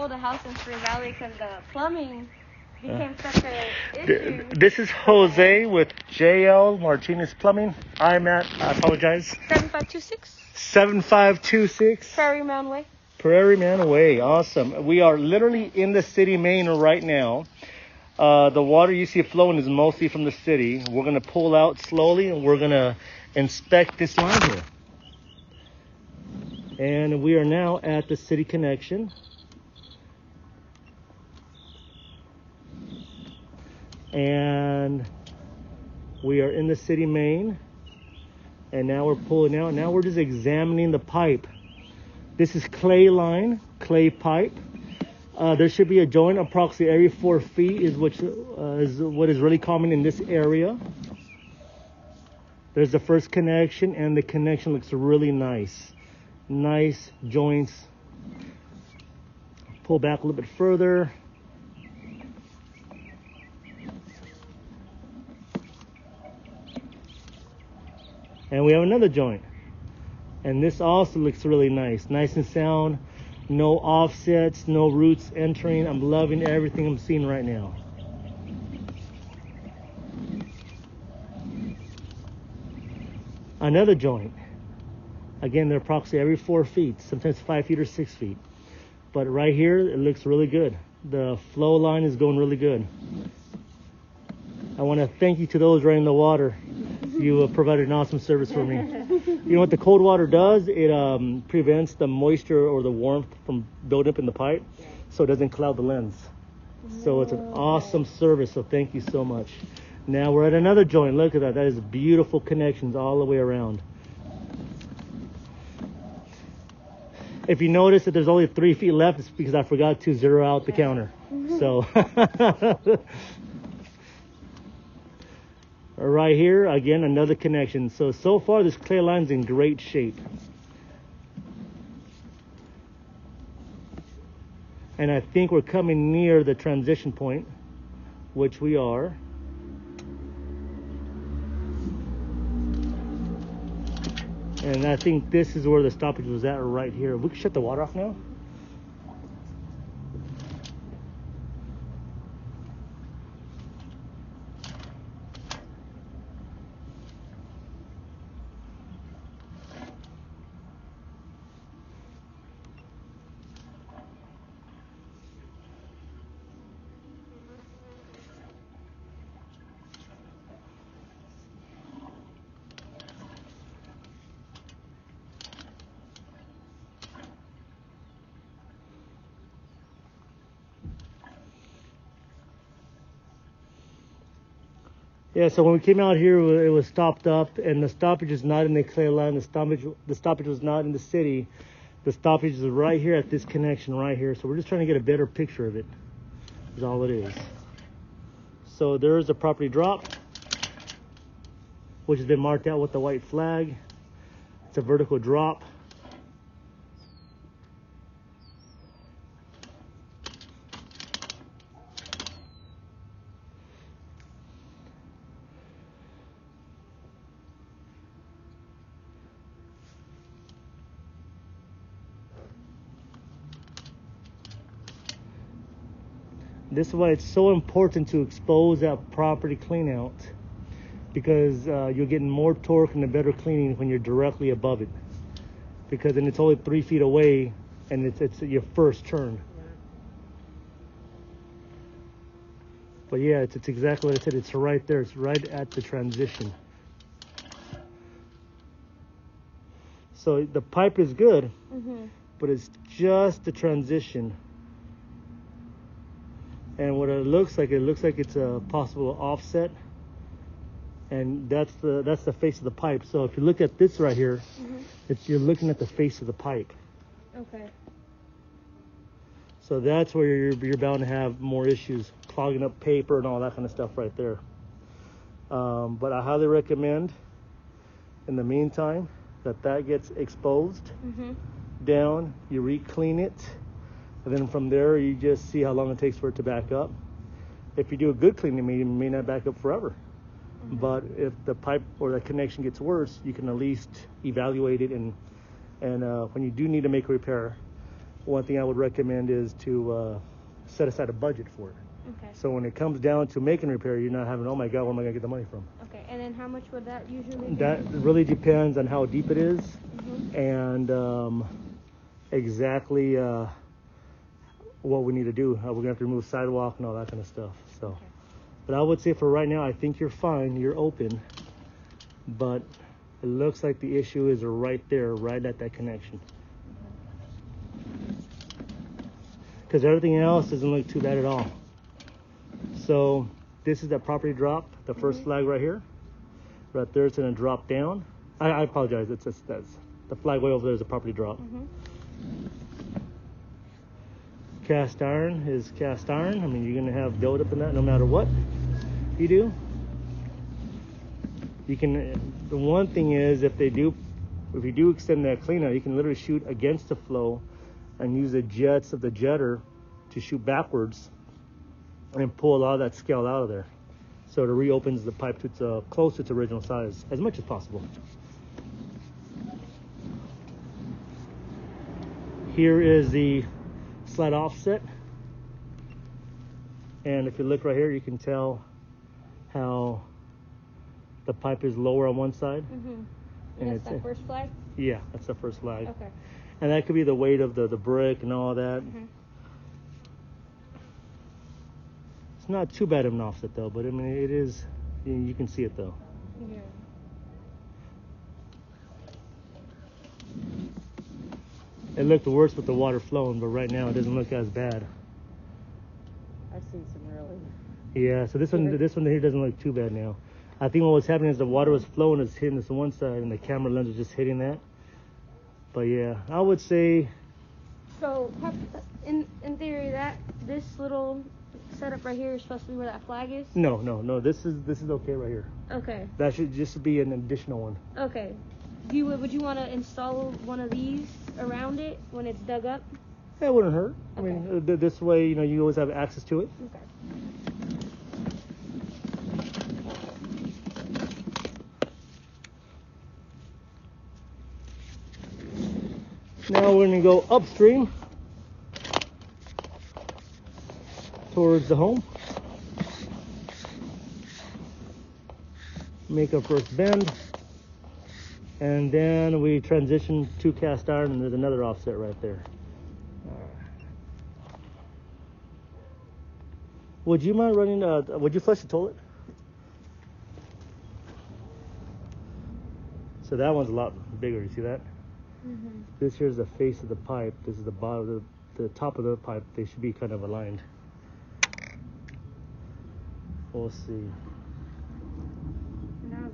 sold a house in Prairie Valley because the plumbing became such a issue. This is Jose with JL Martinez Plumbing. I'm at, I apologize, 7526 7526 Prairie Man Way. Prairie Man Way. Awesome. We are literally in the city main right now. The water you see flowing is mostly from the city. We're going to pull out slowly and we're going to inspect this line here. And we are now at the city connection. And we are in the city main. And now we're pulling out. Now we're just examining the pipe. This is clay line, clay pipe. There should be a joint approximately every 4 feet is what is really common in this area. There's the first connection, and the connection looks really nice. Nice joints. Pull back a little bit further. And we have another joint. And this also looks really nice. Nice and sound. No offsets, no roots entering. I'm loving everything I'm seeing right now. Another joint. Again, they're approximately every 4 feet, sometimes 5 feet or 6 feet. But right here, it looks really good. The flow line is going really good. I want to thank you to those right in the water. You provided an awesome service for me. You know what the cold water does? It prevents the moisture or the warmth from building up in the pipe, so it doesn't cloud the lens. So it's an awesome service, so thank you so much. Now we're at another joint. Look at that. That is beautiful connections all the way around. If you notice that there's only 3 feet left, it's because I forgot to zero out the counter. So right here, again, another connection. So far this clay line's in great shape. And I think we're coming near the transition point, which we are. And I think this is where the stoppage was at right here. We can shut the water off now. Yeah, so when we came out here, it was stopped up, and the stoppage is not in the clay line. The stoppage was not in the city. The stoppage is right here at this connection right here. So we're just trying to get a better picture of it. Is all it is. So there is a property drop, which has been marked out with the white flag. It's a vertical drop. This is why it's so important to expose that property clean out, because you're getting more torque and a better cleaning when you're directly above it, because then it's only 3 feet away and it's your first turn. But yeah, it's exactly what I said. It's right there. It's right at the transition. So the pipe is good, but it's just the transition. And what it looks like it's a possible offset, and that's the face of the pipe. So if you look at this right here, you're looking at the face of the pipe. Okay. So that's where you're bound to have more issues, clogging up paper and all that kind of stuff right there. But I highly recommend, in the meantime, that gets exposed down. You re-clean it. And then from there, you just see how long it takes for it to back up. If you do a good cleaning, it may not back up forever. But if the pipe or the connection gets worse, you can at least evaluate it. And when you do need to make a repair, one thing I would recommend is to set aside a budget for it. Okay. So when it comes down to making a repair, you're not having, oh my God, where am I going to get the money from? Okay, and then how much would that usually be? That really depends on how deep it is Mm-hmm. and exactly what we need to do. We're going to have to remove sidewalk and all that kind of stuff. So, Okay. but I would say for right now, I think you're fine. You're open. But it looks like the issue is right there, right at that connection. Because everything else doesn't look too bad at all. So this is that property drop, the first flag right here. Right there, it's going to drop down. I apologize. That's the flag way over there is a property drop. Mm-hmm. Cast iron is cast iron. I mean, you're going to have buildup in that no matter what you do. You can. The one thing is, if you do extend that cleanout, you can literally shoot against the flow and use the jets of the jetter to shoot backwards and pull a lot of that scale out of there. So it reopens the pipe to its close to its original size as much as possible. Here is the slide offset. And if you look right here, you can tell how the pipe is lower on one side. Mm-hmm. And That's that first flag? Yeah, that's the first flag. Okay. And that could be the weight of the brick and all that. Mm-hmm. It's not too bad of an offset though, but I mean it is. You can see it though. Yeah. It looked worse with the water flowing, but right now it doesn't look as bad. I've seen some really. Yeah, so this one here doesn't look too bad now. I think what was happening is the water was flowing, it's hitting this one side, and the camera lens was just hitting that. But yeah, I would say. So, in theory, this little setup right here is supposed to be where that flag is? No. This is okay right here. Okay. That should just be an additional one. Okay. Would you want to install one of these around it when it's dug up? That wouldn't hurt. Okay. I mean, this way, you always have access to it. Okay. Now we're going to go upstream towards the home. Make our first bend. And then we transition to cast iron, and there's another offset right there. All right. Would you mind running, would you flush the toilet? So that one's a lot bigger, you see that? Mm-hmm. This here's the face of the pipe. This is the bottom, the top of the pipe. They should be kind of aligned. We'll see. Now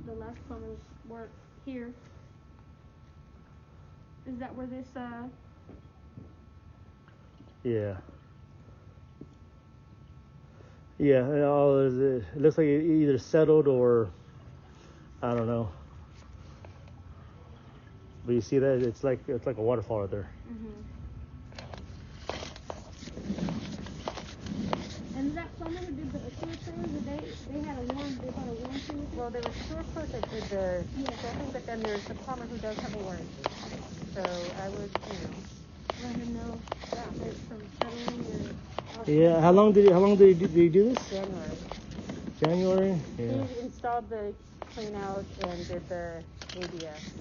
the last plumber's work here. Is that where this Yeah. Yeah, it looks like it either settled or I don't know. But you see that it's like a waterfall right there. Mm-hmm. And that plumber who did the sewer service, they bought a warranty with it? Well, there was two of us that did the filming, but then there's the plumber who does have a warranty. So I would, Let him know there's some settling or... Yeah. How long did he do this? January. January. Yeah. He installed the clean out and did the ABS.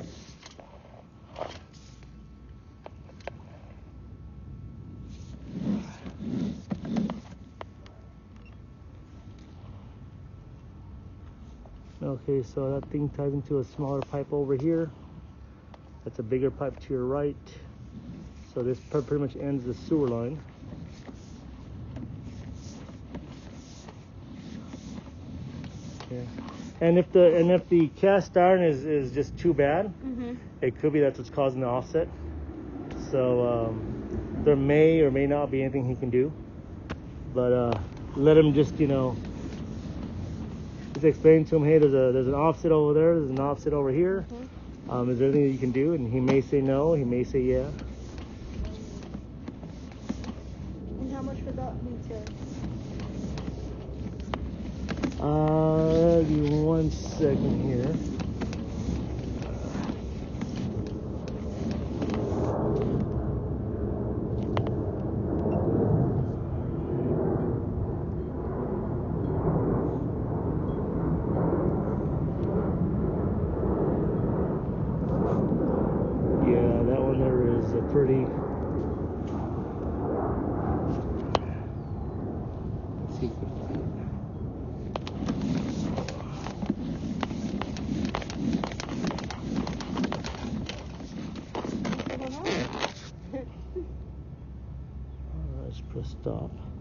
Okay, so that thing ties into a smaller pipe over here. That's a bigger pipe to your right. So this pretty much ends the sewer line. Yeah. And if the cast iron is just too bad, Mm-hmm. it could be that's what's causing the offset. So there may or may not be anything he can do. But let him just just explain to him, hey, there's an offset over there, there's an offset over here. Mm-hmm. Is there anything that you can do? And he may say no, he may say yeah. And how much would that be to... Give me 1 second here. pretty. Let's see if we can find it. Let's press stop.